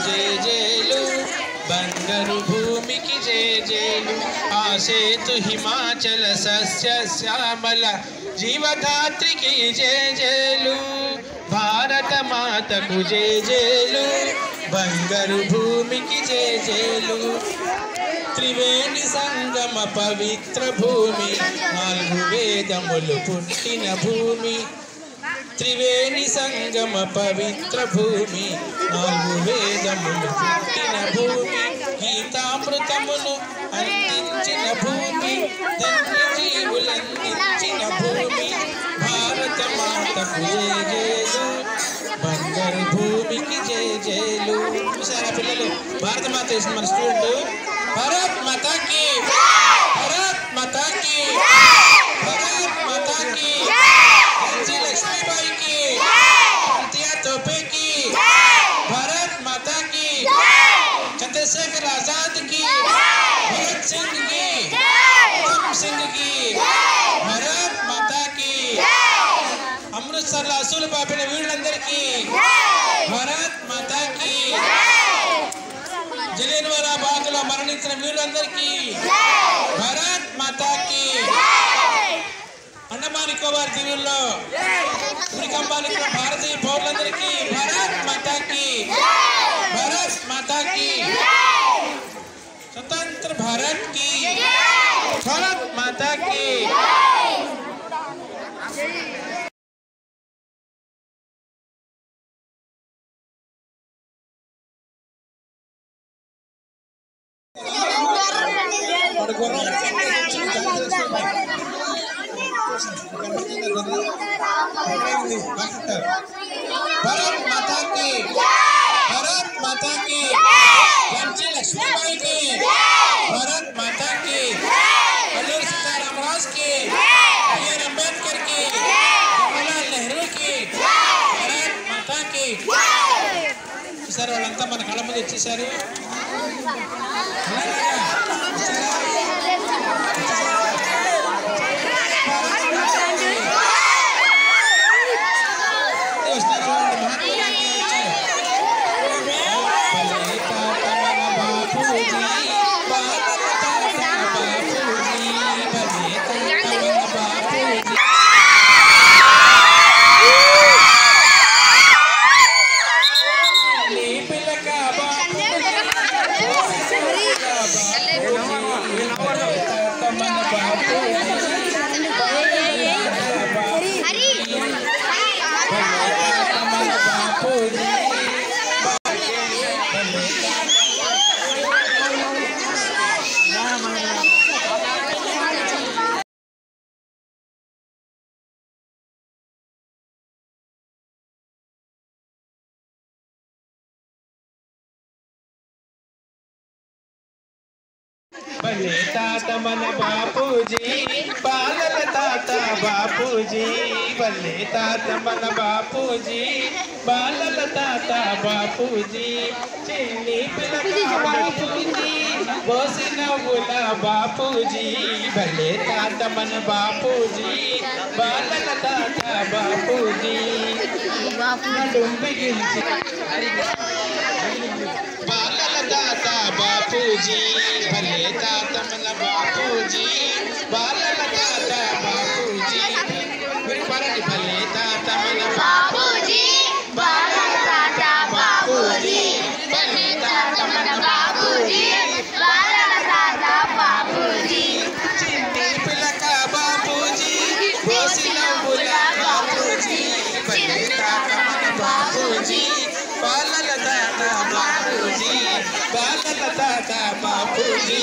జయ జయలు బంగారు భూమికి జయ జయలు ఆసేతు హిమాచల సస్య శ్యామల జీవధాత్రికి జయ జయలు భారత మాతకు జయ జయలు బంగారు భూమికి జయ జయలు త్రివేణి సంగమ పవిత్ర భూమి నాలుగు వేదములు పుట్టిన భూమి త్రివేణి సంగమ పవిత్ర భూమి నాలుగు వేదములు పుట్టిన భూమి గీతామృతమును అందించిన భూమి ధన్య జీవులందించిన భూమి భారత మాతకు జయ జయలు బంగారు భూమికి జయ జయలు. చూసారా పిల్లలు భారత మాత వేసిన మన స్టూడెంట్ భారత్ మాతా కీ భారత్ మాతా కీ భారత్ మాతా కీ ఝాన్సీ లక్ష్मीबाई की अंतिया तोपे की भारत माता की चंद्रशेखर आजाद की भगत सिंह की उधम सिंह की भारत माता की अमृतसर असूल पापिన వీళ్ళందరికీ भारत माता की జలియన్వాలా బాగ్లో మరణించిన వీళ్ళందరికీ भारत माता की अंडमान निकोबार దీవుల్లో ఉరికంబానికి భారతీయ పౌరులందరికీ భారత్ మాతా కీ భారత్ మాతా కీ स्वतंत्र भारत की भारत माता की भारत माता की भारत माता की ఝాన్సీ లక్ష్मीबाई की भारत माता की अल्लूरी सीतारामराजु की बी.आर. अंबेडकर की जवाहरलाल नेहरू की भारत माता की सर వాళ్ళంతా మన కళ్ళ ముందు వచ్చేసారు. भले तात मन बापूजी बालल ताता बापूजी भले तात मन बापूजी बालल ताता बापूजी चिन्नी पिलका बापूजी बोसिन बुला बापूजी भले तात मन बापूजी बालल ताता बापूजी बालल ताता बापूजी भले तात मन बापूजी बालल ताता बापूजी भले तात मन बापूजी बालल ताता बापूजी भले तात मन बापूजी बालल ताता बापूजी चिन्नी पिलका बापूजी बोसिन बुला बापूजी भले तात मन बापूजी बालल ताता बापूजी बालल ताता बापूजी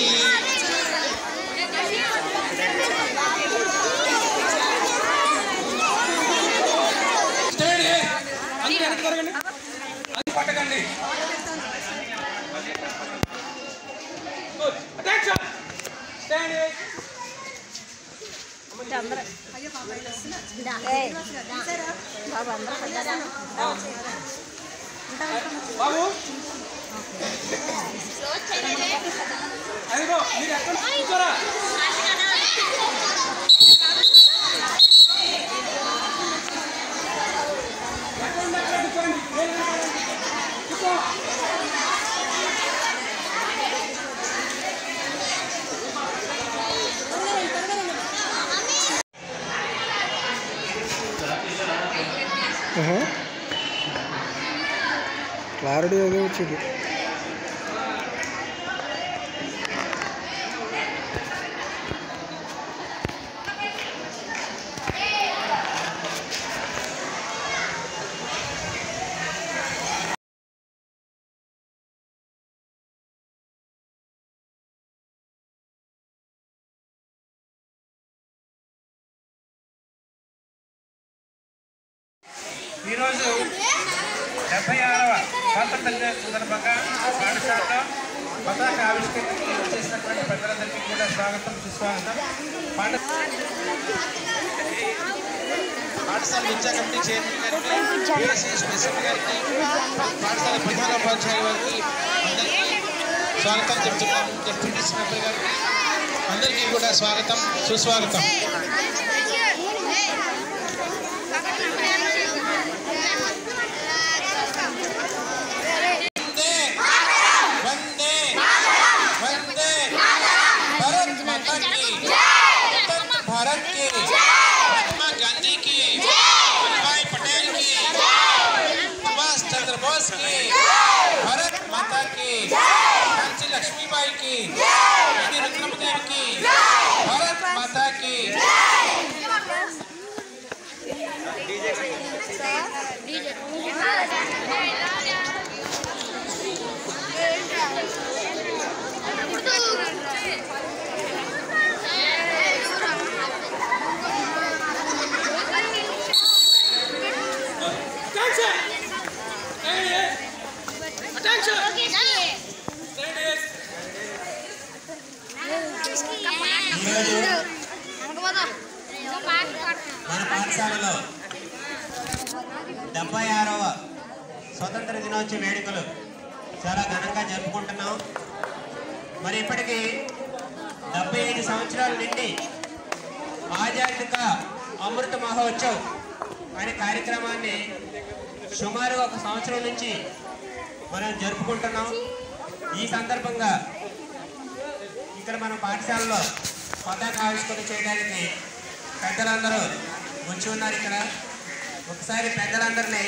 బాబు అదిగో మీరు ఎక్కడ కూర్చోరా ఎక్కడ కూర్చోండి క్లారిటీ అదే వచ్చింది. ఈరోజు 76వ స్వాతంత్ర దిన సందర్భంగా పాఠశాలలో పతాక ఆవిష్కరణకి వచ్చేసినటువంటి ప్రజలందరికీ కూడా స్వాగతం సుస్వాగతం. పాఠశాల విద్యా కమిటీ చైర్మన్ గారికి, బీఎస్సీ స్పెషల్ గారికి, పాఠశాల ప్రధానోపాధ్యాయుల వారికి అందరికీ స్వాగతం చెప్తున్నాము. డిప్యూటీ మెంబర్ గారికి అందరికీ కూడా స్వాగతం సుస్వాగతం. भारत की महात्मा गांधी की, वल्लभभाई पटेल की, सुभाष चंद्र बोस की, भारत माता की, झांसी लक्ष्मीबाई की, रानी रुद्रमदेवी की, भारत माता की। మన పాఠశాలలో 76వ స్వతంత్ర దినోత్సవ వేడుకలు చాలా ఘనంగా జరుపుకుంటున్నాం. మరి ఇప్పటికీ 75 సంవత్సరాల నుండి ఆజాదీ కా అమృత మహోత్సవ్ అనే కార్యక్రమాన్ని సుమారు 1 సంవత్సరం నుంచి మనం జరుపుకుంటున్నాం. ఈ సందర్భంగా ఇక్కడ మన పాఠశాలలో పతాక ఆవిష్కరణ చేయడానికి పెద్దలందరూ వచ్చి ఉన్నారు. ఇక్కడ ఒకసారి పెద్దలందరినీ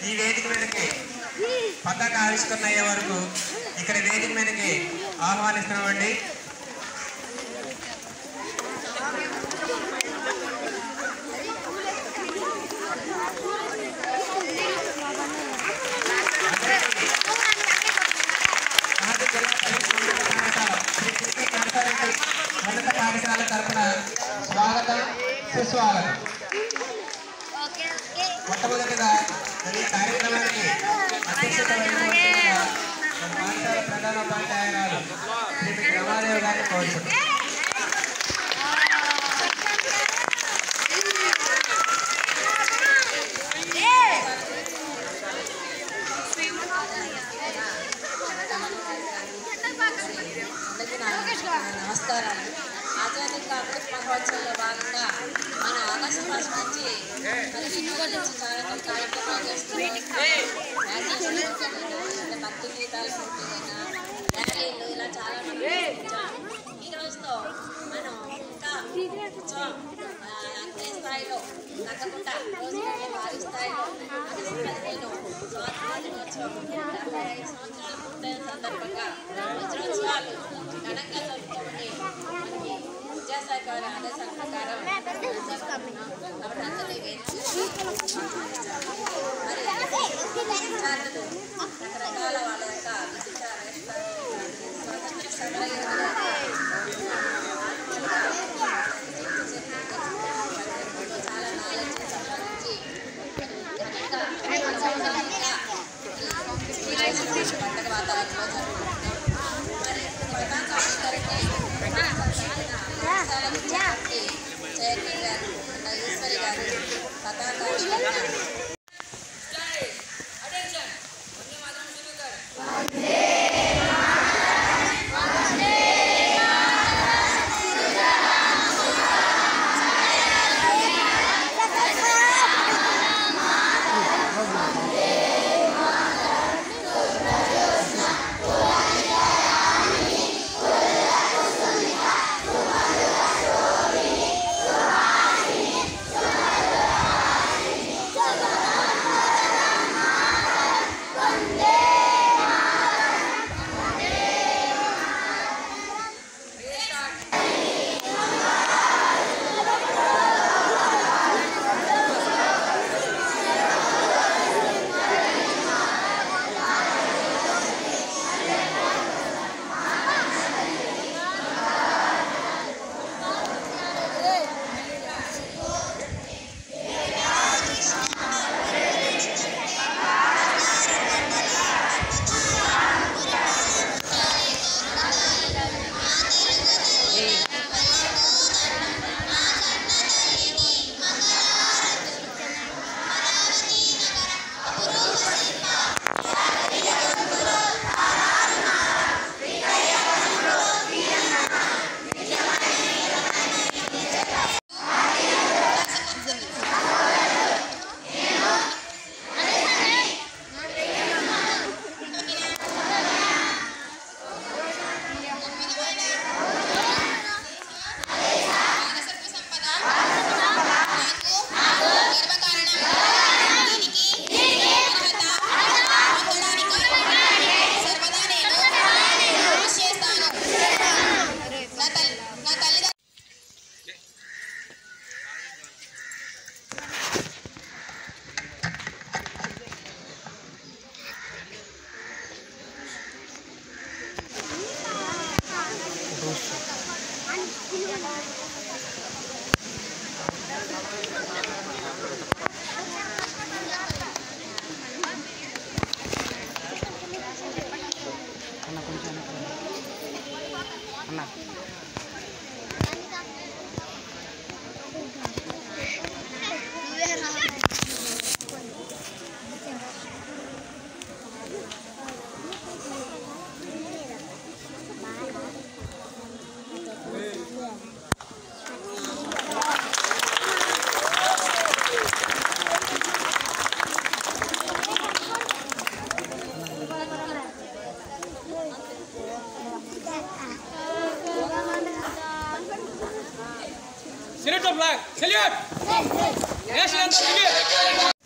ఈ వేదిక మీదకి పతాక ఆవిష్కరణ అయ్యే వరకు ఇక్కడ వేదిక మీదకి ఆహ్వానిస్తున్నామండి. ఉన్నత పాఠశాల తరఫున స్వాగతం సుస్వాగతం. మొట్టమొదటిగా ఈ కార్యక్రమానికి అధ్యక్షత వహించిన పాఠశాల ప్రధానోపాధ్యాయురాలు శ్రీమతి రమాదేవి గారిని కోరుతున్నాం. నమస్కారాలు. ఆజాదీ కా అమృత మహోత్సవంలో భాగంగా మన ఆగస్టు మాసం నుంచి మరి వినియోగం నుంచి చాలా కార్యక్రమాలు చేస్తున్నాం. భక్తి గీతాలు పోటీలైనా ర్యాలీలు ఇలా చాలా ఈ రోజుతో మనం ఇంకా అన్ని స్థాయిలో తగ్గకుండా రోజు భారీ స్థాయిలో ఆగస్టు 15 స్వాతంత్ర దినోత్సవం 75 సంవత్సరాలు పూర్తయిన సందర్భంగా వజ్రోత్సవాలు ఘనంగా జరుపుకోమని మనకి విద్యాశాఖ వారి ఆదేశాల ప్రకారం కాబట్టి అందరినీ మరి విద్యార్థులు రకరకాల వాళ్ళ యొక్క స్వాతంత్ర సమరయోధులు చాలా నాలెడ్జ్ సంబంధించి పండుగ వాతావరణంలో జరుగుతున్నాం. మరి పతాక ఆవిష్కరణకి చైర్మన్ గారు ఈశ్వరి గారు పతాక ఆవిష్కరణ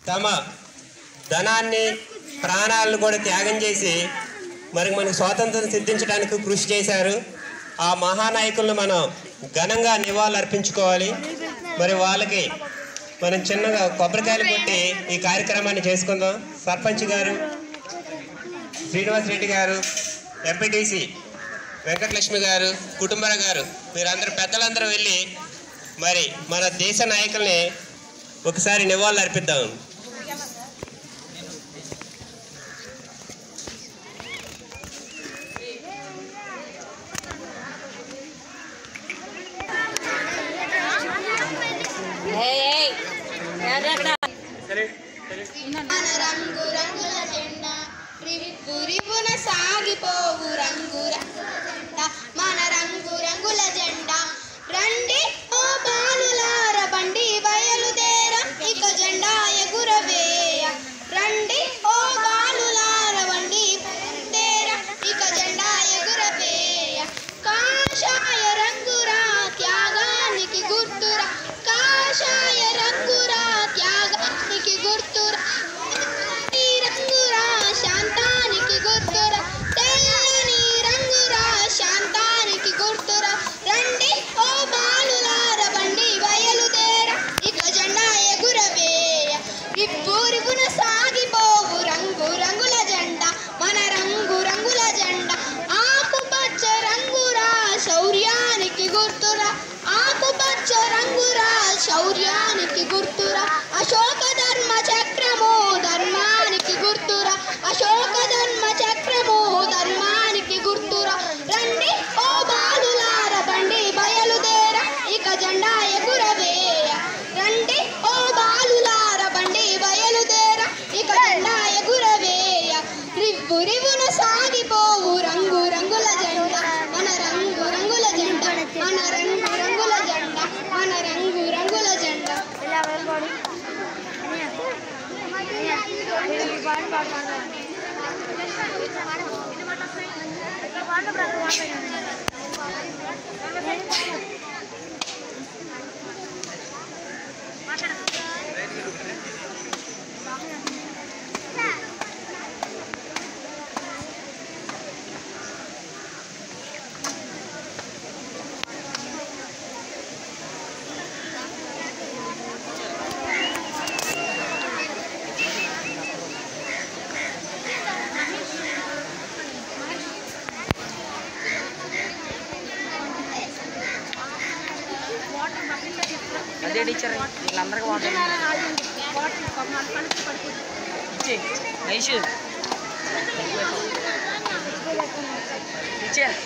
తమ ధనాన్ని ప్రాణాలను కూడా త్యాగం చేసి మరి మనకు స్వాతంత్రం సిద్ధించడానికి కృషి చేశారు. ఆ మహానాయకులను మనం ఘనంగా నివాళులు అర్పించుకోవాలి. మరి వాళ్ళకి మనం చిన్నగా కొబ్బరికాయలు కొట్టి ఈ కార్యక్రమాన్ని చేసుకుందాం. సర్పంచ్ గారు, శ్రీనివాస్ రెడ్డి గారు, ఎంపీటీసీ వెంకటలక్ష్మి గారు, కుటుంబరావు గారు, మీరందరూ పెద్దలందరూ వెళ్ళి మరి మన దేశ నాయకుల్ని ఒకసారి నివాళులు అర్పిద్దాం. మన రంగు రంగుల జెండా రివున సాగిపోవు రంగు రంగుల జెండా, మన రంగు రంగుల జెండా. రండి ఓ బాలులార బండి బయలుదేర ఇక జెండా ఎగురవేయ. రండి ఓ బాలులార బండి బయలుదేర ఇక జెండా ఎగురవేయ. కాషాయ రంగురా త్యాగానికి గుర్తురా, కాషాయ రంగురా త్యాగానికి గుర్తురా, రంగురా శాంతానికి గుర్తురా, తెల్లని రంగురా శాంతానికి గుర్తురా. రండి ఓ బాలులార బండి బయలుదేర ఇక జెండా ఎగురవేయ. రివ్వున సాగిపోవు రంగు రంగుల జెండా, మన రంగు రంగుల జెండా. ఆకుపచ్చ రంగురా శౌర్యానికి గుర్తురా, ఆకుపచ్చ రంగురా శౌర్యానికి గుర్తురా. అశోక ధర్మ చక్రము ధర్మానికి గుర్తురా, అశోక ధర్మ చక్రము ధర్మానికి గుర్తురా. రండి ఓ బాలులార బండి బయలుదేర ఇక జెండా ఎగురవేయ. రండి ఓ బాలులార బండి బయలుదేర ఇక జెండా ఎగురవేయ. రివ్వున సాగిపోవు రంగు రంగుల జెండా, మన రంగు రంగుల జెండా, మన రంగు రంగుల జెండా, మన రంగు రంగుల జెండా. అదే టీచర్ వీళ్ళందరికీ వాటర్ ఇచ్చి నైషు టీచర్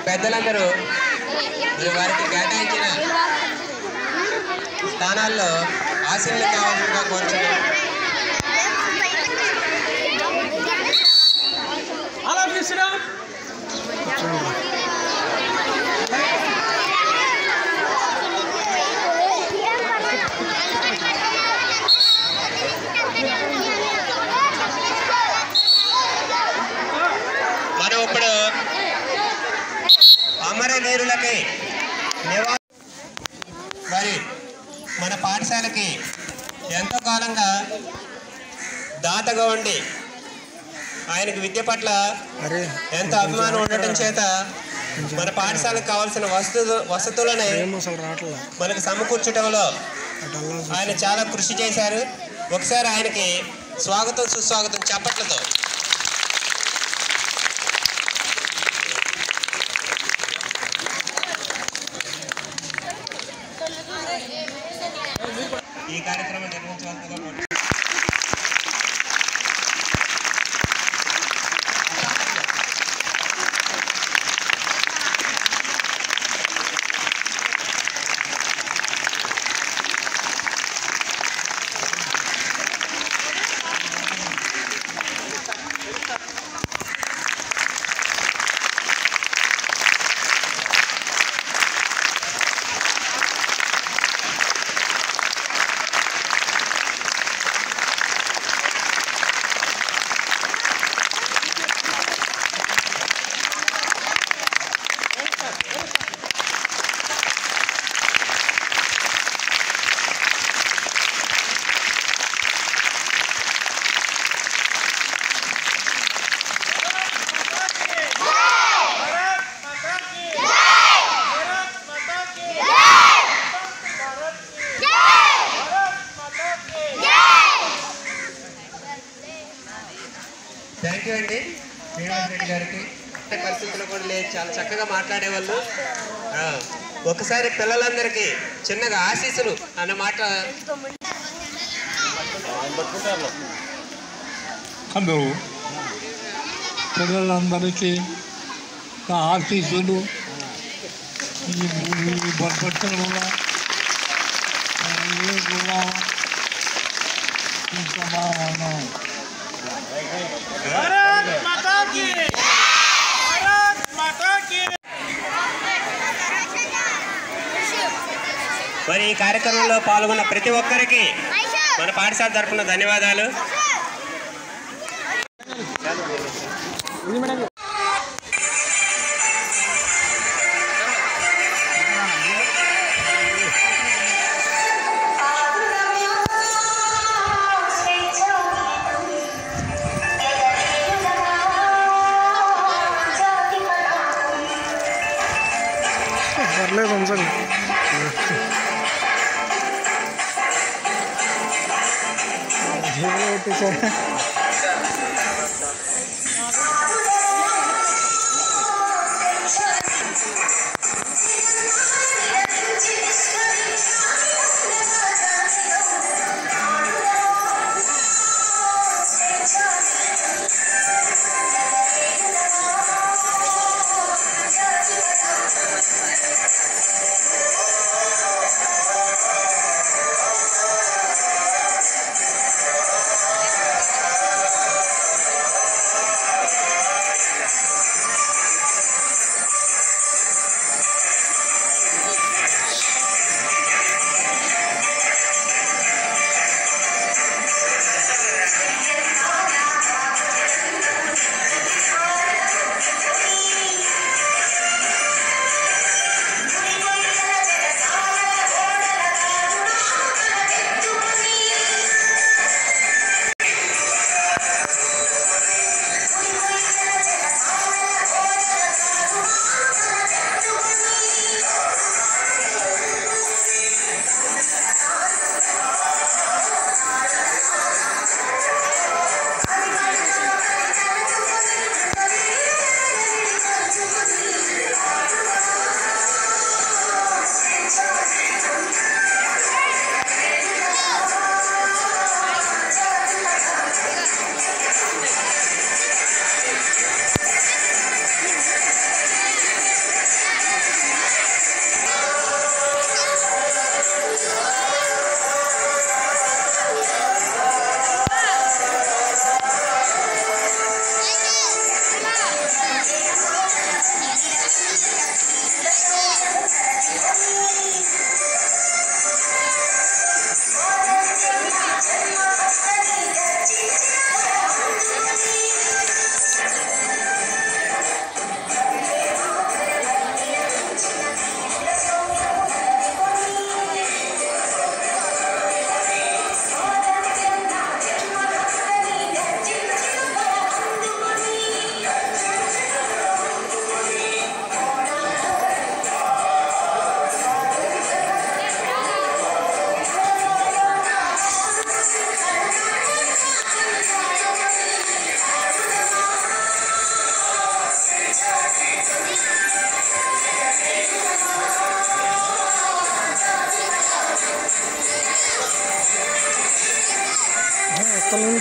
పెద్దలందరూ వారికి కేటాయించిన స్థానాల్లో ఆశీర్లు కావాల్సిందిగా కోరుచున్నాం. మనం ఇప్పుడు అమరవీరులకి మరి మన పాఠశాలకి ఎంతో కాలంగా దాతగా ఉండి ఆయనకు విద్య పట్ల ఎంతో అభిమానం ఉండటం చేత మన పాఠశాలకు కావాల్సిన వసతులని మనకు సమకూర్చడంలో ఆయన చాలా కృషి చేశారు. ఒకసారి ఆయనకి స్వాగతం సుస్వాగతం చప్పట్లతో. ఈ కార్యక్రమం నిర్వహించవలసిందిగా థ్యాంక్ యూ అండి శ్రీనివాస్ రెడ్డి గారికి. పరిస్థితుల్లో కూడా లేదు, చాలా చక్కగా మాట్లాడేవాళ్ళు. ఒకసారి పిల్లలందరికీ చిన్నగా ఆశీస్సులు అన్న మాట. హలో, పిల్లలందరికీ నా ఆశీస్సులు. ఈ బలపట్టడం కూడా ఇంకా బాగున్నాం. మరి ఈ కార్యక్రమంలో పాల్గొన్న ప్రతి ఒక్కరికి మన పాఠశాల తరఫున ధన్యవాదాలు.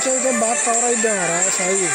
డాన్స్ అయితే బాగా కవర్ అయిద్దామరా సాయి.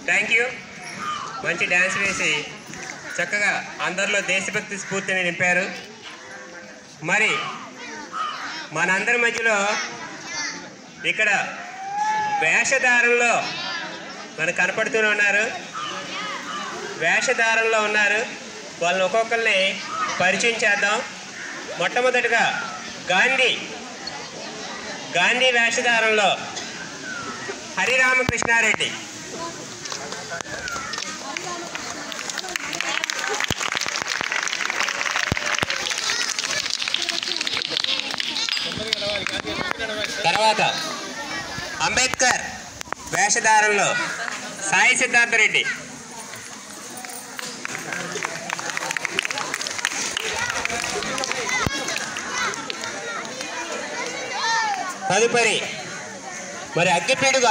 Thank you. మంచి డ్యాన్స్ వేసి చక్కగా అందరిలో దేశభక్తి స్ఫూర్తిని నింపారు. మరి మనందరి మధ్యలో ఇక్కడ వేషధారంలో మనకు కనపడుతూనే ఉన్నారు. వేషధారంలో ఉన్నారు. వాళ్ళని ఒక్కొక్కరిని పరిచయం చేద్దాం. మొట్టమొదటిగా గాంధీ వేషధారంలో హరిరామకృష్ణారెడ్డి. తర్వాత అంబేద్కర్ వేషధారంలో సాయి సిద్ధార్థ రెడ్డి. తదుపరి మరి అగ్గిపీడుగు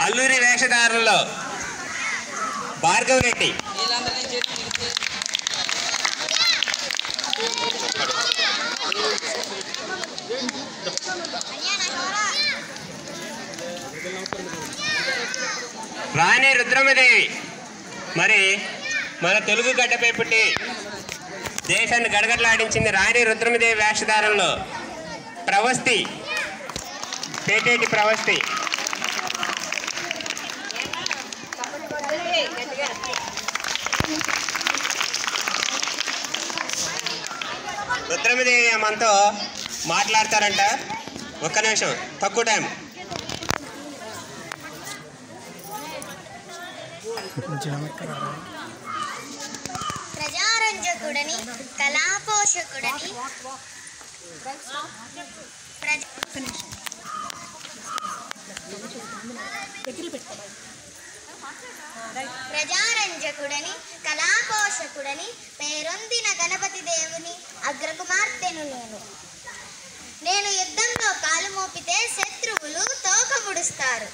అల్లూరి వేషధారంలో భార్గవ్ రెడ్డి. రాణి రుద్రమదేవి మరి మన తెలుగు గడ్డపై పుట్టి దేశాన్ని గడగడలాడించింది. రాణి రుద్రమదేవి వేషధారంలో ప్రవస్తి, పేటేటి ప్రవస్తి. రుద్రమదేవి మనతో మాట్లాడతారంట. ఒక్క నిమిషం, తక్కువ టైం. ప్రజారంజక రక్షకుడని కళాపోషకుడని ప్రజారంజకుడని కళాపోషకుడని పేరొందిన గణపతి దేవుని అగ్రకుమార్తెను నేను యుద్ధంలో కాలు మోపితే శత్రువులు తోక ముడుస్తారు.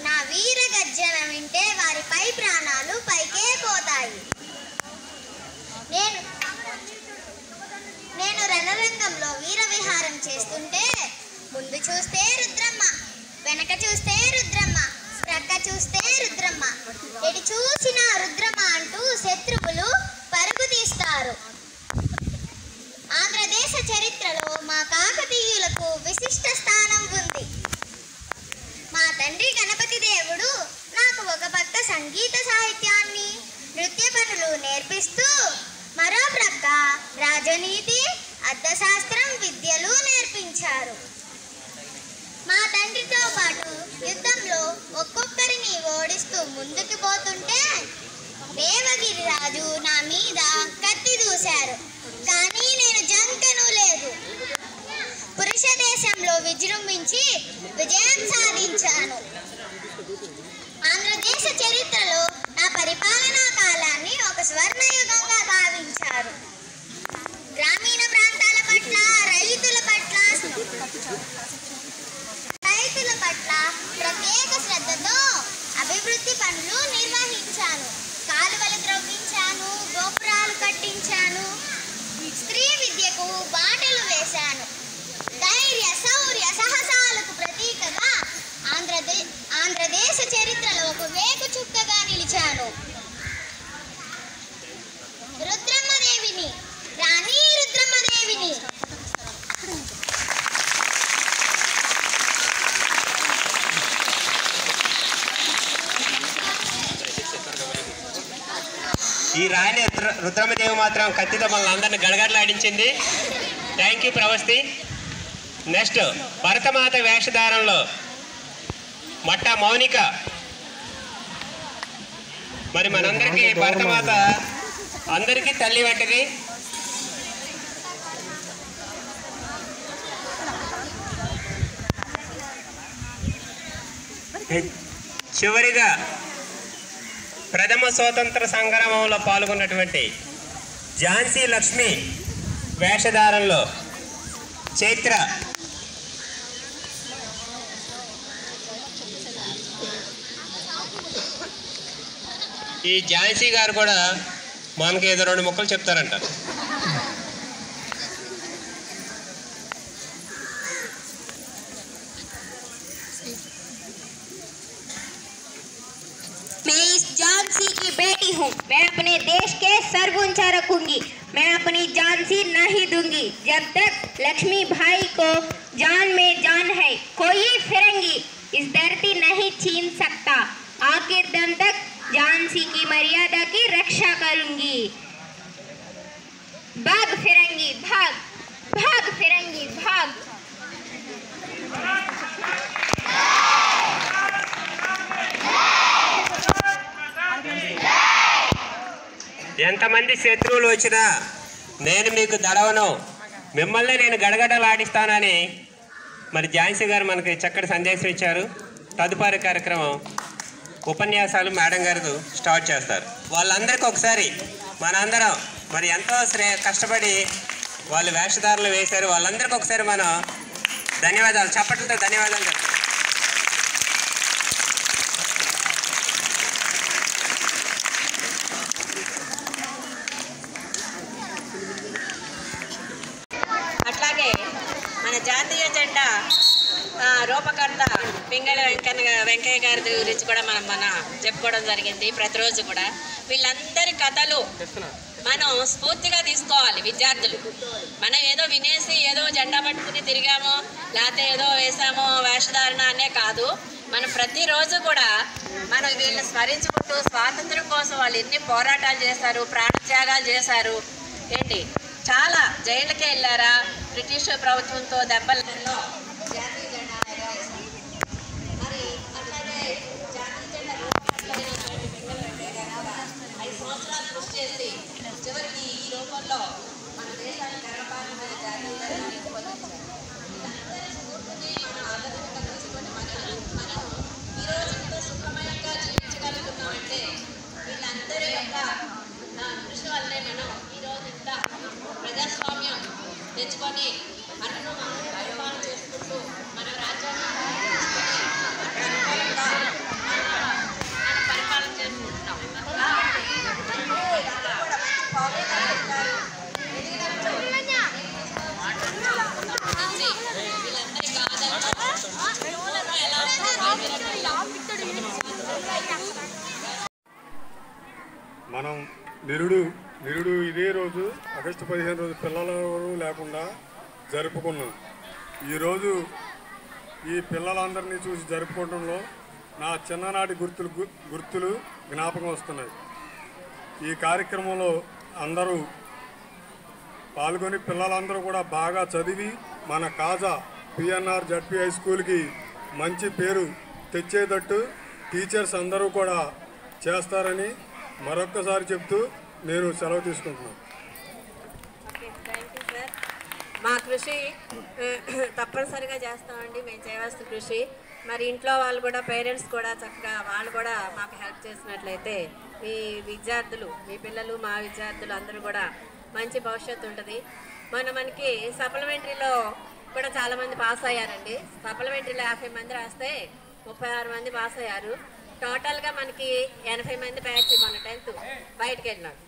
నా వీర గర్జన వింటే వారిపై ప్రాణాలు పైకే పోతాయి. నేను రణరంగంలో వీర విహారం చేస్తుంటే ముందు చూస్తే రుద్రమ్మ, వెనక చూస్తే రుద్రమ్మ, ప్రక్క చూస్తే రుద్రమ్మ, ఎటు చూసిన రుద్రమ్మ అంటూ శత్రువులు పరుగు తీస్తారు. ఆంధ్రదేశ చరిత్రలో మా కాకతీయులకు విశిష్ట స్థానం ఉంది. మా తండ్రి గణపతి దేవుడు నాకు ఒక పక్క సంగీత సాహిత్యాన్ని, నృత్య పనులు నేర్పిస్తూ మరో ప్రక్క రాజనీతి, అర్థశాస్త్రం విద్యలు నేర్పించారు. మా తండ్రితో పాటు యుద్ధంలో ఒక్కొక్కరిని ఓడిస్తూ ముందుకు పోతుంటే దేవగిరి రాజు నా మీద కత్తి దూశారు. కానీ నేను జంకను లేదు. పురుష దేశంలో విజృంభించి విజయం సాధించాను. ఆంధ్రదేశ చరిత్రలో నా పరిపాలనా కాలాన్ని ఒక స్వర్ణయుగంగా భావించారు. గ్రామీణ ప్రాంతాల పట్ల రైతుల పట్ల ప్రత్యేక శ్రద్ధతో అభివృద్ధి పనులు నిర్వహించాను. కాలువలు త్రవ్వించాను, గోపురాలు కట్టించాను, స్త్రీ విద్యకు బాటలు వేశాను. ధైర్య శౌర్య సాహసాలకు ప్రతీకగా ఆంధ్రదేశ చరిత్రలో ఒక వేగు చుక్కగా నిలిచాను. రుద్రమ్మదేవిని, రాణి రుద్రమ్మదేవిని. ఈ రాణి రుద్రమ్మదేవి మాత్రం కత్తితో మనల్ని అందరినీ గడగడలాడించింది. Thank you Pravasti. Next Bharatmata వేషధారంలో మట్ట మౌనిక. మరి మనందరికీ భరతమాత అందరికీ తల్లి వంటిది. చివరిగా ప్రథమ స్వాతంత్ర సంగ్రామంలో పాల్గొన్నటువంటి ఝాన్సీ లక్ష్మి వేషధారంలో చైత్ర. ఈ ఝాన్సీ గారు కూడా మనకి ఏదో 2 ముక్కలు చెప్తారంట. मैं इस झांसी की बेटी हूँ. मैं अपने देश के सर ऊंचा रखूंगी. मैं अपनी झांसी नहीं दूंगी. जब तक लक्ष्मी भाई को जान में जान है, कोई फिरंगी इस धरती नहीं छीन सकता. आखिर दम तक झांसी की मर्यादा की रक्षा करूंगी. भाग फिरंगी भाग, भाग फिरंगी भाग. ఎంతమంది శత్రువులు వచ్చినా నేను మీకు దడవను, మిమ్మల్ని నేను గడగడలాడిస్తానని మరి ఝాన్సీ గారు మనకి చక్కటి సందేశం ఇచ్చారు. తదుపరి కార్యక్రమం ఉపన్యాసాలు మేడం గారు స్టార్ట్ చేస్తారు. వాళ్ళందరికీ ఒకసారి మనందరం మరి ఎంతో కష్టపడి వాళ్ళు వేషధారులు వేశారు. వాళ్ళందరికీ ఒకసారి మనం ధన్యవాదాలు, చప్పట్లతో ధన్యవాదాలు చెప్తాం. అట్లాగే మన జాతీయ జెండా రూపకర్త పింగళి వెంకయ్య గారి గురించి కూడా మన చెప్పుకోవడం జరిగింది. ప్రతిరోజు కూడా వీళ్ళందరి కథలు మనం స్ఫూర్తిగా తీసుకోవాలి. విద్యార్థులు మనం ఏదో వినేసి ఏదో జెండా పట్టుకుని తిరిగామో లేకపోతే ఏదో వేసామో వేషధారణ అనే కాదు. మనం ప్రతిరోజు కూడా మనం వీళ్ళని స్మరించుకుంటూ స్వాతంత్రం కోసం వాళ్ళు ఎన్ని పోరాటాలు చేశారు, ప్రాణత్యాగాలు చేశారు. ఏంటి చాలా జైళ్ళకే వెళ్ళారా, బ్రిటిష్ ప్రభుత్వంతో దెబ్బలలో జాతీయ జెండా మరి అట్లాగే జాతీయ జెండా 5 సంవత్సరాలు కృషి చేసి చివరికి మనం నిరుడు ఇదే రోజు ఆగస్టు 15 రోజు పిల్లలు లేకుండా జరుపుకున్నాం. ఈరోజు ఈ పిల్లలందరినీ చూసి జరుపుకోవడంలో నా చిన్ననాటి గుర్తులు జ్ఞాపకం వస్తున్నాయి. ఈ కార్యక్రమంలో అందరూ పాల్గొని పిల్లలందరూ కూడా బాగా చదివి మన కాజా పిఎన్ఆర్ జడ్పీ హై స్కూల్కి మంచి పేరు తెచ్చేటట్టు టీచర్స్ అందరూ కూడా చేస్తారని మరొక్కసారి చెప్తూ నేను సెలవు తీసుకుంటున్నాను. Thank you sir. మా కృషి తప్పనిసరిగా చేస్తామండి, మేము చేయవలసిన కృషి. మరి ఇంట్లో వాళ్ళు కూడా, పేరెంట్స్ కూడా చక్కగా వాళ్ళు కూడా మాకు హెల్ప్ చేసినట్లయితే మీ విద్యార్థులు, మీ పిల్లలు, మా విద్యార్థులు అందరూ కూడా మంచి భవిష్యత్తు ఉంటుంది. మనకి సప్లిమెంటరీలో కూడా చాలామంది పాస్ అయ్యారండి. సప్లిమెంటరీలో 50 మంది రాస్తే 36 మంది పాస్ అయ్యారు. టోటల్గా మనకి 80 మంది బ్యాచ్ మన 10th బయటకు వెళ్ళినాడు.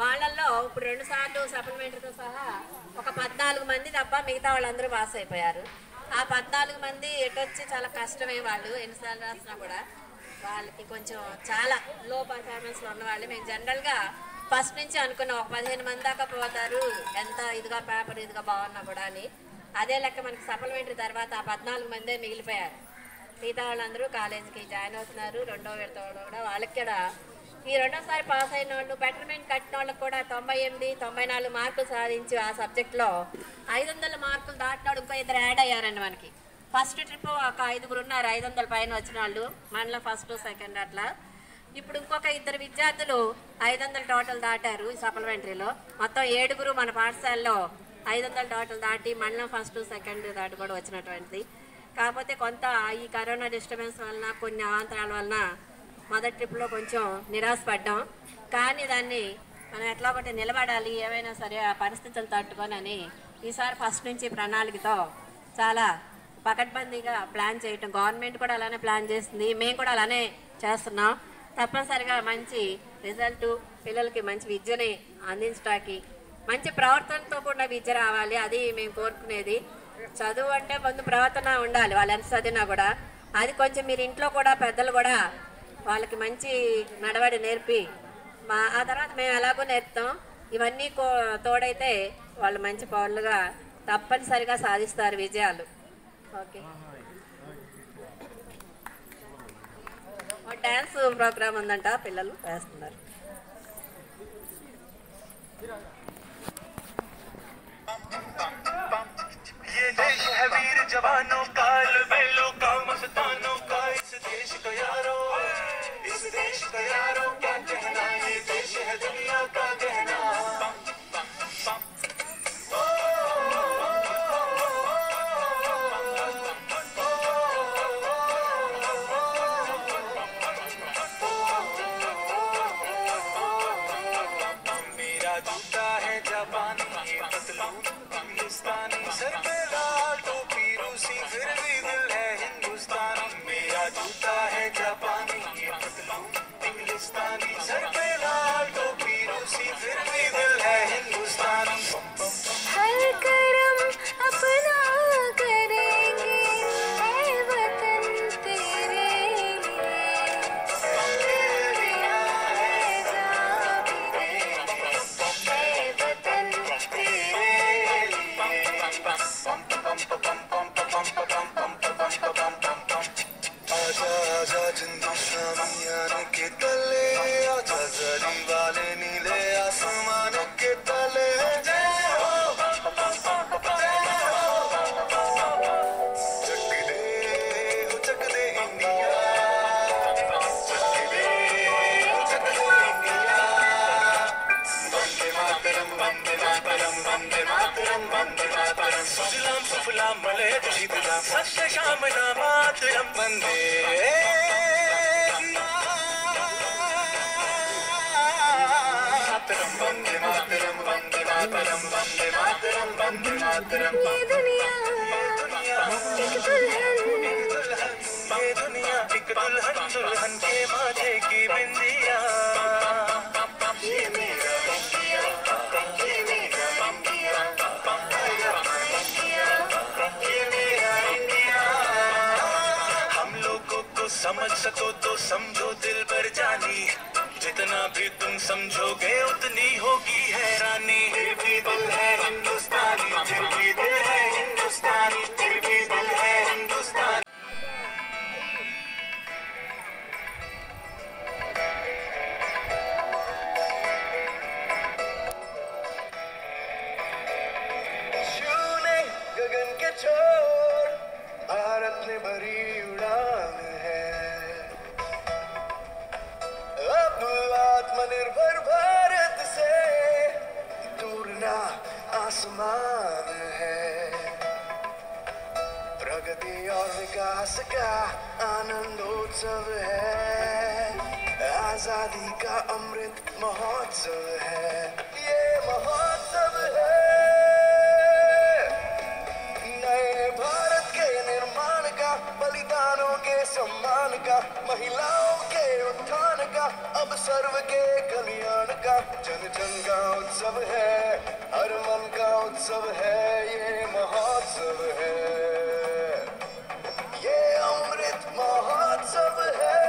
వాళ్ళల్లో ఇప్పుడు 2 సార్లు సప్లిమెంటరీతో సహా ఒక 14 మంది తప్ప మిగతా వాళ్ళందరూ పాస్ అయిపోయారు. ఆ 14 మంది ఎటొచ్చి చాలా కష్టమే, వాళ్ళు ఎన్నిసార్లు రాసినా కూడా వాళ్ళకి కొంచెం చాలా లో పర్ఫార్మెన్స్లో ఉన్నవాళ్ళు. మేము జనరల్గా ఫస్ట్ నుంచి అనుకున్నాం ఒక 15 మంది దాకా పోతారు, ఎంత ఇదిగా పేపర్ ఇదిగా బాగున్నా కూడా అని. అదే లెక్క మనకి సప్లిమెంటరీ తర్వాత ఆ 14 మందే మిగిలిపోయారు. మిగతా వాళ్ళందరూ కాలేజీకి జాయిన్ అవుతున్నారు. 2వ విడత కూడా వాళ్ళకి కూడా ఈ 2వసారి పాస్ అయిన వాళ్ళు, బెటర్మెంట్ కట్టిన వాళ్ళకి కూడా 98, 94 మార్కులు సాధించి ఆ సబ్జెక్ట్లో 500 మార్కులు దాటిన వాళ్ళు ఇంకో 2 యాడ్ అయ్యారండి. మనకి ఫస్ట్ ట్రిప్ ఒక 5గురు ఉన్నారు 500 పైన వచ్చిన వాళ్ళు, మనలో ఫస్ట్ సెకండ్ అట్లా. ఇప్పుడు ఇంకొక 2 విద్యార్థులు 500 టోటల్ దాటారు ఈ సప్లిమెంటరీలో. మొత్తం 7గురు మన పాఠశాలలో 500 టోటల్ దాటి మండలం ఫస్ట్ సెకండ్ దాటి కూడా వచ్చినటువంటిది. కాకపోతే కొంత ఈ కరోనా డిస్టర్బెన్స్ వలన, కొన్ని అవాంతరాల వలన మొదటి ట్రిప్లో కొంచెం నిరాశపడ్డాం. కానీ దాన్ని మనం ఎట్లా ఒకటి నిలబడాలి, ఏమైనా సరే ఆ పరిస్థితులు తట్టుకొని అని ఈసారి ఫస్ట్ నుంచి ప్రణాళికతో చాలా పకడ్బందీగా ప్లాన్ చేయటం, గవర్నమెంట్ కూడా అలానే ప్లాన్ చేస్తుంది, మేము కూడా అలానే చేస్తున్నాం. తప్పనిసరిగా మంచి రిజల్ట్, పిల్లలకి మంచి విద్యని అందించడానికి మంచి ప్రవర్తనతో కూడా విద్య రావాలి, అది మేము కోరుకునేది. చదువు అంటే ముందు ప్రవర్తన ఉండాలి, వాళ్ళు ఎంత చదివినా కూడా. అది కొంచెం మీరు ఇంట్లో కూడా పెద్దలు కూడా వాళ్ళకి మంచి నడవడి నేర్పి ఆ తర్వాత మేము ఎలాగో నేర్పుతాం. ఇవన్నీ తోడైతే వాళ్ళు మంచి పౌరులుగా తప్పనిసరిగా సాధిస్తారు విజయాలు. ఓకే, డ్యాన్స్ ప్రోగ్రామ్ ఉందంట, పిల్లలు వేస్తున్నారు. ये देश है वीर जवानों का, बेलों का, मस्तानों का, इस देश का यारो, इस देश का यारो क्या कहना, ये देश है दुनिया का कहना। मेरा जूता है जापानी, ये पतलून हिंदुस्तानी, सर पे लाल टोपी रूसी, फिर भी दिल है हिंदुस्तानी। मेरा जूता है जापानी, ये पतलून इंग्लिस्तानी, सर पे लाल टोपी रूसी, फिर भी दिल है हिंदुस्तानी। हर करम अपना करेंगे ऐ वतन तेरे लिए, बिना है जहाँ भी देंगे ऐ वतन तेरे लिए। आजा आजा जिंदगी के तले, आजा जरी वाले नीले आसमान के तले। जय हो चक दे इंडिया, चक दे इंडिया। वंदे मातरम, वंदे मातरम, वंदे मातरम, वंदे मातरम। सुजलाम सुफलाम मलयज शीतलाम, सस्य श्यामलां मातरम। वंदे मातरम, वंदे मातरम, वंदे मातरम, वंदे मातरम, वंदे मातरम। ये दुनिया एक दुल्हन, ये दुनिया एक दुल्हन, दुल्हन के माथे की बिंदिया। ये मेरा इंडिया, ये मेरा इंडिया, ये मेरा इंडिया। हम लोगों को समझ सको तो समझो दिल भर जानी, जितना जितना भी तुम समझोगे उतनी होगी हैरानी। फिर भी दिल है हिंदुस्तानी, फिर भी दिल है हिंदुस्तानी, फिर भी दिल है हिंदुस्तानी। छूने गगन के छोर भारत ने भरी उड़ान है। अब आत्मनिर्भर भारत से दूर ना आसमान है। प्रगति और विकास का आनंदोत्सव है। आजादी का अमृत महोत्सव है। ये महोत्सव है नए भारत के निर्माण का, बलिदानों के सम्मान का, महिलाओं के उत्थान का, अब सर्व के कल्याण का। जन जन का उत्सव है, हर मन का उत्सव है। ये महोत्सव है, ये अमृत महोत्सव है।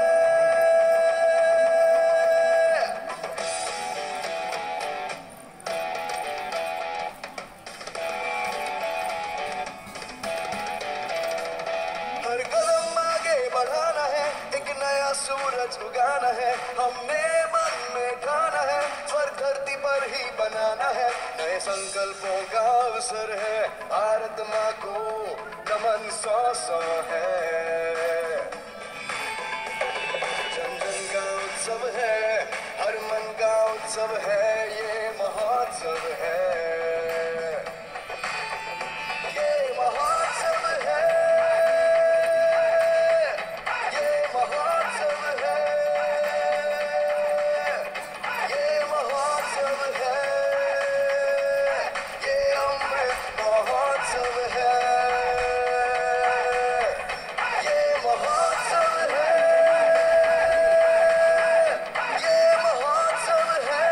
हर कदम आगे बढ़ाना है, एक नया सूरज उगाना है। हमने मन में ठाना है, स्वर्ग धरती पर ही बनाना है। नए संकल्पों का अवसर है, भारत माँ को नमन 100 है। जन जन का उत्सव है, हर मन का उत्सव है। ये महोत्सव है, ये महोत्सव है, ये महोत्सव है, ये महोत्सव है, ये अमृत महोत्सव है। ये महोत्सव है, ये महोत्सव है।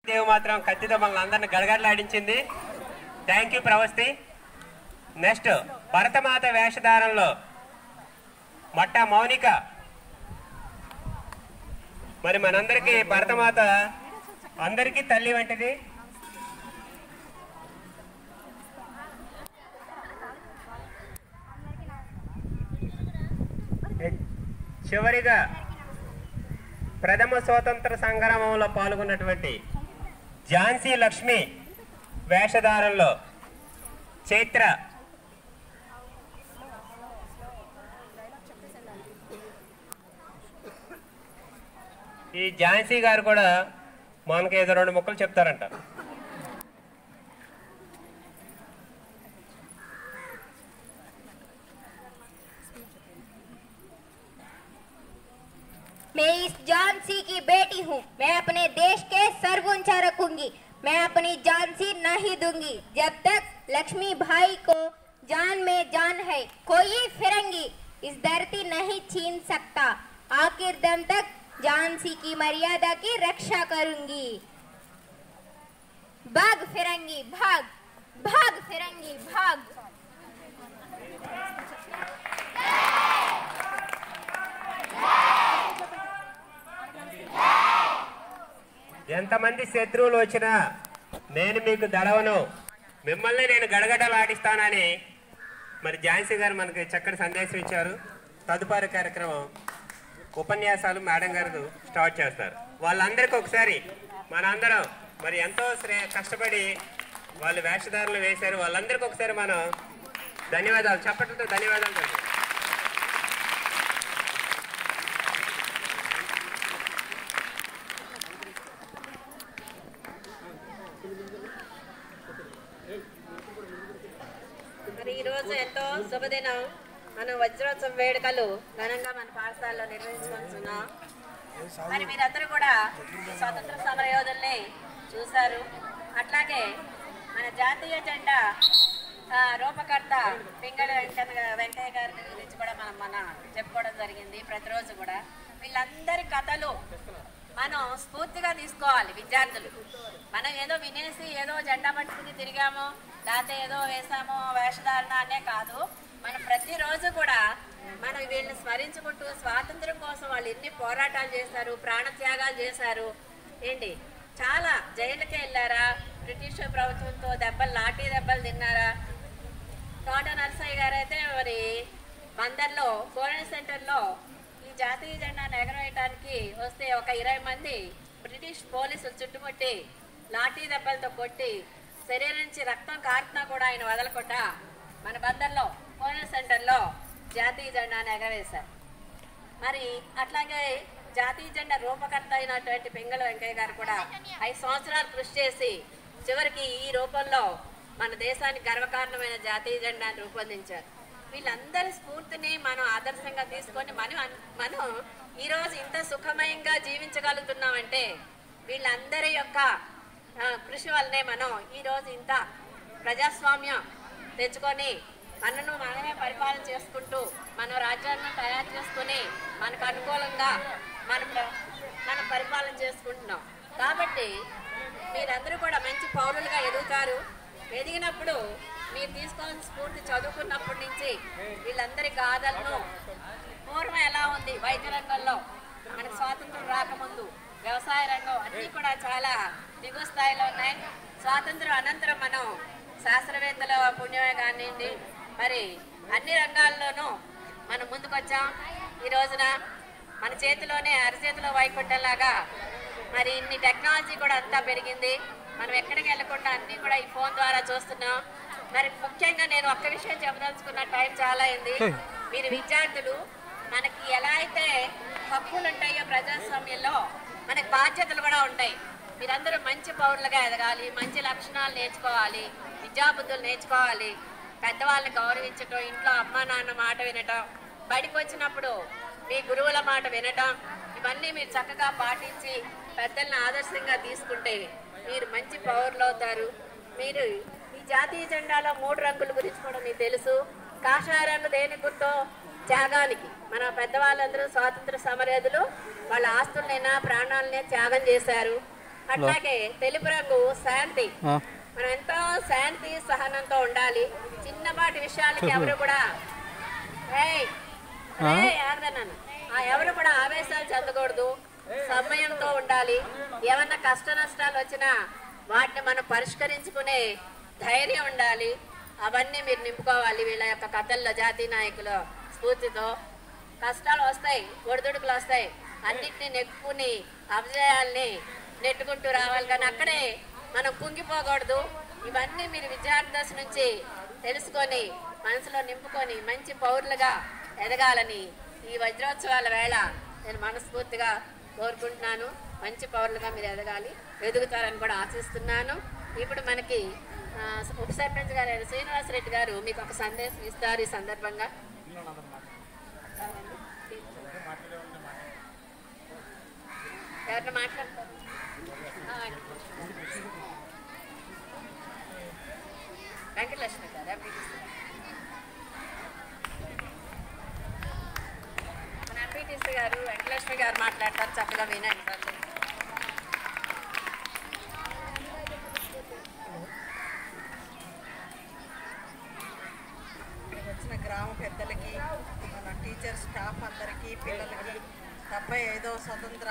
దేవు మాత్రం కత్తితో మనల్ని అందరిని గడగడలాడించింది. Thank you Pravasti. Next Bharatmata వేషధారంలో మట్ట మౌనిక. మరి మనందరికీ భరతమాత అందరికీ తల్లి వంటిది. చివరిగా ప్రథమ స్వాతంత్ర సంగ్రామంలో పాల్గొన్నటువంటి ఝాన్సీ లక్ష్మి వేషధారంలో చైత్ర. ఈ ఝాన్సీ గారు కూడా మనకి ఏదో 2 ముక్కలు చెప్తారంట. मैं इस झांसी की बेटी हूँ, मैं अपने देश के सर ऊंचा रखूंगी, मैं अपनी झांसी नहीं दूंगी। जब तक लक्ष्मी भाई को जान में जान है, कोई फिरंगी इस धरती नहीं छीन सकता। आखिर दम तक झांसी की मर्यादा की रक्षा करूंगी। भाग फिरंगी भाग, भाग फिरंगी भाग। ఎంతమంది శత్రువులు వచ్చినా నేను మీకు దడవను, మిమ్మల్ని నేను గడగడలాడిస్తానని మరి ఝాన్సీ గారు మనకి చక్కటి సందేశం ఇచ్చారు. తదుపరి కార్యక్రమం ఉపన్యాసాలు మేడం గారు స్టార్ట్ చేస్తారు. వాళ్ళందరికీ ఒకసారి మనందరం మరి ఎంతో కష్టపడి వాళ్ళు వేషధారణలు వేశారు. వాళ్ళందరికీ ఒకసారి మనం ధన్యవాదాలు, చప్పట్లతో ధన్యవాదాలు తెలుపు. మరి ఈరోజు ఎంతో శుభదినం. మన వజ్రోత్సవ వేడుకలు ఘనంగా మన పాఠశాలలో నిర్వహించుకుంటున్నాం. మరి మీరందరూ కూడా స్వతంత్ర సమర యోధుల్ని చూశారు. అట్లాగే మన జాతీయ జెండా రూపకర్త పింగళి వెంకయ్య గారి గురించి కూడా మనం చెప్పుకోవడం జరిగింది. ప్రతిరోజు కూడా వీళ్ళందరి కథలు మనం స్ఫూర్తిగా తీసుకోవాలి విద్యార్థులు. మనం ఏదో వినేసి ఏదో జెండా పట్టుకుని తిరిగామో లేకపోతే ఏదో వేసామో వేషధారణ అనే కాదు. మనం ప్రతిరోజు కూడా మనం వీళ్ళని స్మరించుకుంటూ స్వాతంత్రం కోసం వాళ్ళు ఎన్ని పోరాటాలు చేశారు, ప్రాణత్యాగాలు చేశారు. ఏంటి చాలా జైలుకే వెళ్ళారా, బ్రిటిష్ ప్రభుత్వంతో లాఠీ దెబ్బలు తిన్నారా. తోట నరసయ్య గారు అయితే మరి బందర్లో కోరెంట్ సెంటర్లో ఈ జాతీయ జెండాను ఎగరవేయటానికి వస్తే ఒక 20 మంది బ్రిటిష్ పోలీసులు చుట్టుముట్టి లాఠీ దెబ్బలతో కొట్టి శరీరం నుంచి రక్తం కారుతున్నా కూడా ఆయన వదలకుండా మన బందర్లో కోరెంట్ సెంటర్లో జాతీయ జెండాను ఎగరవేశారు. మరి అట్లాగే జాతీయ జెండా రూపకర్త అయినటువంటి పింగళ వెంకయ్య గారు కూడా 5 సంవత్సరాలు కృషి చేసి చివరికి ఈ రూపంలో మన దేశానికి గర్వకారణమైన జాతీయ జెండాను రూపొందించారు. వీళ్ళందరి స్ఫూర్తిని మనం ఆదర్శంగా తీసుకొని మనం ఈరోజు ఇంత సుఖమయంగా జీవించగలుగుతున్నామంటే వీళ్ళందరి యొక్క కృషి వల్లనే మనం ఈరోజు ఇంత ప్రజాస్వామ్యం తెచ్చుకొని మనమే పరిపాలన చేసుకుంటూ మన రాజ్యాంగం తయారు చేసుకుని మనకు అనుకూలంగా మనం పరిపాలన చేసుకుంటున్నాం. కాబట్టి మీరందరూ కూడా మంచి పౌరులుగా ఎదుగుతారు. ఎదిగినప్పుడు మీరు తీసుకోవాల్సిన స్ఫూర్తి చదువుకున్నప్పటి నుంచి వీళ్ళందరి గాథలను పూర్వం ఎలా ఉంది వైద్య రంగంలో మనకు స్వాతంత్రం రాకముందు వ్యవసాయ రంగం అన్నీ కూడా చాలా దిగువ స్థాయిలో ఉన్నాయి. స్వాతంత్రం అనంతరం మనం శాస్త్రవేత్తల పుణ్యమే కానివ్వండి మరి అన్ని రంగాల్లోనూ మనం ముందుకొచ్చాం. ఈ రోజున మన చేతిలోనే అరచేతిలో వైకుంఠంలాగా మరి ఇన్ని టెక్నాలజీ కూడా అంతా పెరిగింది. మనం ఎక్కడికి వెళ్ళకుండా అన్నీ కూడా ఈ ఫోన్ ద్వారా చూస్తున్నాం. మరి ముఖ్యంగా నేను ఒక్క విషయం చెప్పదలుచుకున్న, టైం చాలా అయింది. మీరు విద్యార్థులు మనకి ఎలా అయితే హక్కులు ఉంటాయో ప్రజాస్వామ్యంలో మనకి బాధ్యతలు కూడా ఉంటాయి. మీరందరూ మంచి పౌరులుగా ఎదగాలి, మంచి లక్షణాలు నేర్చుకోవాలి, విద్యాబుద్ధులు నేర్చుకోవాలి, పెద్దవాళ్ళని గౌరవించటం, ఇంట్లో అమ్మా నాన్న మాట వినటం, బయటకు వచ్చినప్పుడు మీ గురువుల మాట వినటం, ఇవన్నీ మీరు చక్కగా పాటించి పెద్దల్ని ఆదర్శంగా తీసుకుంటే మీరు మంచి పౌరులు అవుతారు. మీరు ఈ జాతీయ జెండాలో 3 రంగుల గురించి కూడా మీకు తెలుసు. కాషాయ రంగు దేని గుర్తో? త్యాగానికి. మన పెద్దవాళ్ళందరూ స్వాతంత్ర సమరయోధులు, వాళ్ళ ఆస్తులనైనా ప్రాణాలనే త్యాగం చేశారు. అట్లాగే తెలుపు రంగు శాంతి. మనం ఎంతో శాంతి సహనంతో ఉండాలి. చిన్నపాటి విషయాలకి ఎవరు కూడా ఎవరు కూడా ఆవేశాలు చెందకూడదు, సమయంతో ఉండాలి. ఏమన్నా కష్ట నష్టాలు వచ్చినా వాటిని మనం పరిష్కరించుకునే ధైర్యం ఉండాలి. అవన్నీ మీరు నింపుకోవాలి వీళ్ళ యొక్క కథల్లో. జాతీయ నాయకుల స్ఫూర్తితో కష్టాలు వస్తాయి, ఒడిదుడుకులు వస్తాయి, అన్నిటినీ నెక్కుని అపజయాల్ని నెట్టుకుంటూ రావాలి. కానీ అక్కడే మనం కుంగిపోకూడదు. ఇవన్నీ మీరు విద్యార్థి దశ నుంచి తెలుసుకొని మనసులో నింపుకొని మంచి పౌరులుగా ఎదగాలని ఈ వజ్రోత్సవాల వేళ నేను మనస్ఫూర్తిగా కోరుకుంటున్నాను. మంచి పౌరులుగా మీరు ఎదుగుతారని కూడా ఆశిస్తున్నాను. ఇప్పుడు మనకి ఉప సర్పంచ్ గారు శ్రీనివాసరెడ్డి గారు మీకు ఒక సందేశం ఇస్తారు. ఈ సందర్భంగా ఎవరిని మాట్లాడతారు? వెంకటలక్ష్మి గారు మన ఎంపీటీసీ గారు వెంకటలక్ష్మి గారు మాట్లాడతారు. చక్కగా వినండి. వచ్చిన గ్రామ పెద్దలకి, మన టీచర్ స్టాఫ్ అందరికీ, పిల్లలకి 75వ స్వతంత్ర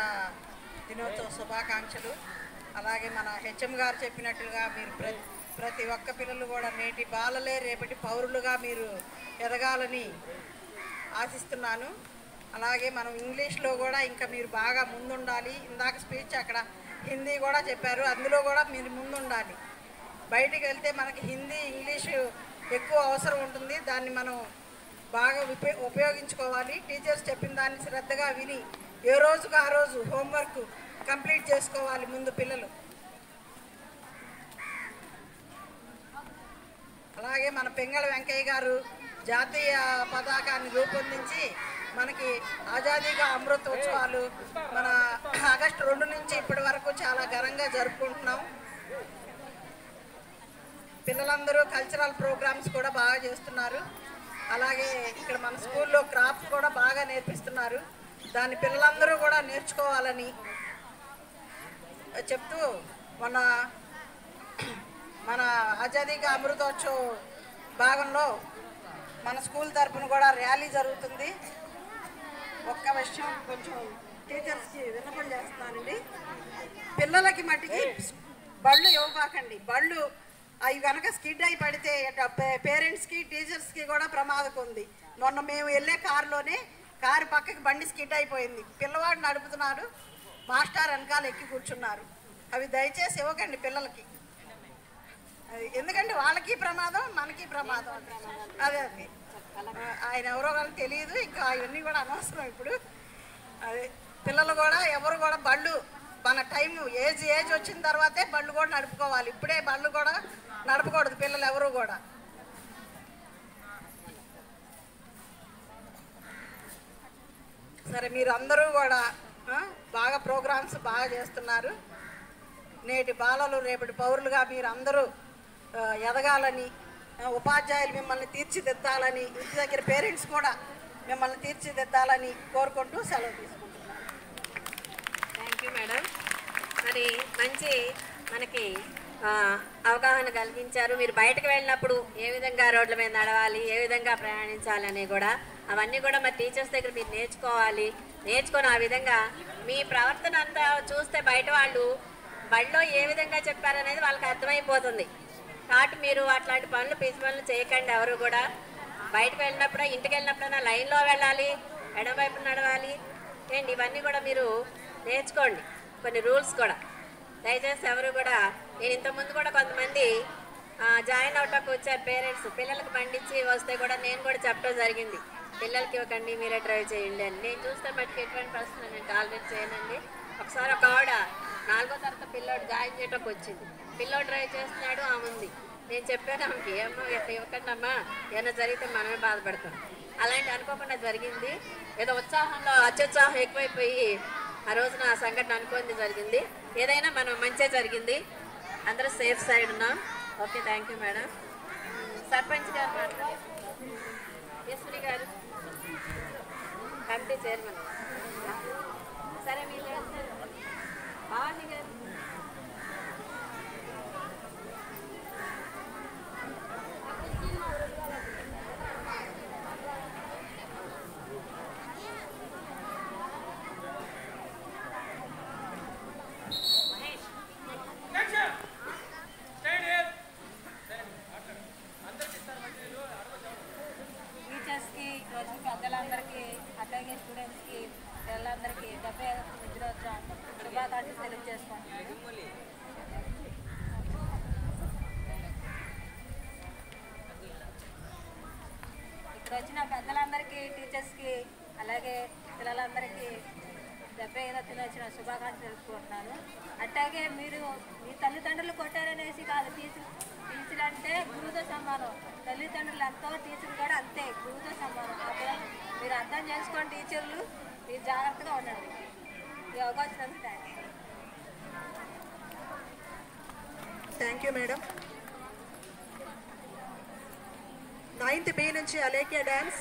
దినోత్సవ శుభాకాంక్షలు. అలాగే మన హెచ్ఎం గారు చెప్పినట్లుగా మీరు ప్రతి ఒక్క పిల్లలు కూడా నేటి బాలలే రేపటి పౌరులుగా మీరు ఎదగాలని ఆశిస్తున్నాను. అలాగే మనం ఇంగ్లీష్లో కూడా ఇంకా మీరు బాగా ముందుండాలి. ఇందాక స్పీచ్ అక్కడ హిందీ కూడా చెప్పారు, అందులో కూడా మీరు ముందుండాలి. బయటికి వెళ్తే మనకి హిందీ ఇంగ్లీషు ఎక్కువ అవసరం ఉంటుంది. దాన్ని మనం బాగా ఉపయోగించుకోవాలి. టీచర్స్ చెప్పిన దాన్ని శ్రద్ధగా విని ఏ రోజుకు ఆ రోజు హోంవర్క్ కంప్లీట్ చేసుకోవాలి ముందు పిల్లలు. అలాగే మన పింగళ వెంకయ్య గారు జాతీయ పతాకాన్ని రూపొందించి మనకి ఆజాదీగా అమృతోత్సవాలు మన ఆగస్టు 2 నుంచి ఇప్పటి వరకు చాలా ఘనంగా జరుపుకుంటున్నాం. పిల్లలందరూ కల్చరల్ ప్రోగ్రామ్స్ కూడా బాగా చేస్తున్నారు. అలాగే ఇక్కడ మన స్కూల్లో క్రాఫ్ట్ కూడా బాగా నేర్పిస్తున్నారు. దాన్ని పిల్లలందరూ కూడా నేర్చుకోవాలని చెప్తూ మన ఆజాదీ కా అమృతోత్సవ్ భాగంలో మన స్కూల్ తరపున కూడా ర్యాలీ జరుగుతుంది. ఒక్క విషయం కొంచెం టీచర్స్కి విన్నపం చేస్తున్నానండి. పిల్లలకి మట్టికి బళ్ళు ఇవ్వబాకండి. బళ్ళు అవి కనుక స్కిడ్ అయి పడితే పేరెంట్స్కి టీచర్స్కి కూడా ప్రమాదం ఉంది. మొన్న మేము వెళ్ళే కారులోనే కారు పక్కకి బండి స్కిడ్ అయిపోయింది. పిల్లవాడు నడుపుతున్నాడు, మాస్టర్ వెనకాల ఎక్కి కూర్చున్నారు. అవి దయచేసి ఇవ్వకండి పిల్లలకి. ఎందుకంటే వాళ్ళకి ప్రమాదం, మనకి ప్రమాదం. అదే అది ఆయన ఎవరో వాళ్ళకి తెలియదు. ఇంకా అవన్నీ కూడా అనవసరం. ఇప్పుడు అదే పిల్లలు కూడా ఎవరు కూడా బళ్ళు మన టైం ఏజ్ వచ్చిన తర్వాతే బళ్ళు కూడా నడుపుకోవాలి. ఇప్పుడే బళ్ళు కూడా నడపకూడదు పిల్లలు ఎవరు కూడా. సరే, మీరు అందరూ కూడా బాగా ప్రోగ్రామ్స్ బాగా చేస్తున్నారు. నేటి బాలలు రేపటి పౌరులుగా మీరు అందరూ ఎదగాలని, ఉపాధ్యాయులు మిమ్మల్ని తీర్చిదిద్దాలని, ఇంటి దగ్గర పేరెంట్స్ కూడా మిమ్మల్ని తీర్చిదిద్దాలని కోరుకుంటూ సెలవు తీసుకుంటున్నాను. Thank you madam. మరి మంచి మనకి అవగాహన కలిగించారు. మీరు బయటకు వెళ్ళినప్పుడు ఏ విధంగా రోడ్ల మీద నడవాలి, ఏ విధంగా ప్రయాణించాలని కూడా అవన్నీ కూడా మరి టీచర్స్ దగ్గర మీరు నేర్చుకొని ఆ విధంగా మీ ప్రవర్తన అంతా చూస్తే బయట వాళ్ళు బడిలో ఏ విధంగా చెప్పారనేది వాళ్ళకి అర్థమైపోతుంది. కాబట్టి మీరు అట్లాంటి పిచ్చి పనులు చేయకండి. ఎవరు కూడా బయటకు వెళ్ళినప్పుడు, ఇంటికి వెళ్ళినప్పుడైనా లైన్లో వెళ్ళాలి, ఎడమవైపు నడవాలి ఏంటి, ఇవన్నీ కూడా మీరు నేర్చుకోండి. కొన్ని రూల్స్ కూడా దయచేసి ఎవరు కూడా, నేను ఇంతకుముందు కూడా కొంతమంది జాయిన్ అవటానికి వచ్చారు పేరెంట్స్, పిల్లలకి బండిచ్చి వస్తే కూడా నేను కూడా చెప్పడం జరిగింది, పిల్లలకి ఇవ్వకండి, మీరే డ్రైవ్ చేయండి అని. నేను చూస్తే బట్టి ఎటువంటి పరిస్థితులు నేను టాలరేట్ చేయనండి. ఒకసారి ఒక ఆవిడ 4వ తరగతి పిల్లోడు జాయిన్ చేయడానికి వచ్చింది. పిల్లోడు డ్రైవ్ చేస్తున్నాడు, ఆమె ఉంది. నేను చెప్పాను ఆమెకి, ఏమో ఎట్లా ఇవ్వకండి అమ్మా, ఏమైనా జరిగితే మనమే బాధపడతాం. అలాంటి అనుకోకుండా జరిగింది. ఏదో ఉత్సాహంలో అత్యుత్సాహం ఎక్కువైపోయి ఆ రోజున ఆ సంఘటన అనుకోండి జరిగింది. ఏదైనా మనం మంచిగా జరిగింది. అందరూ సేఫ్ సైడ్ ఉన్నాం. Okay, thank you madam. Sarpanch గారు మాట్లాడారు, యశ్వరి గారు కమిటీ చైర్మన్. సరే, మీరు భవానీ గారు. టీచర్స్కి, రోజు పెద్దలందరికీ, అట్లాగే స్టూడెంట్స్కి, పిల్లలందరికీ 75వ విద్యోత్సవ శుభాకాంక్షలు తెలియజేసుకుంటున్నాను. ఇక్కడ వచ్చిన పెద్దలందరికీ, టీచర్స్కి, అలాగే పిల్లలందరికీ 75వ దినోత్సవ శుభాకాంక్షలు తెలుసుకుంటున్నాను. అట్లాగే మీరు మీ తల్లిదండ్రులు కొట్టారనేసి కాదు, టీచర్ అంటే గురువుతో సమానం. తల్లిదండ్రులు ఎంతో, టీచర్లు కూడా అంతే, గురువుతో సమానం. అప్పుడు మీరు అర్థం చేసుకోండి. టీచర్లు మీరు జాగ్రత్తగా ఉండండి. ఈ అవకాశం thank you madam. 9th B నుంచి అలేఖ్య డ్యాన్స్.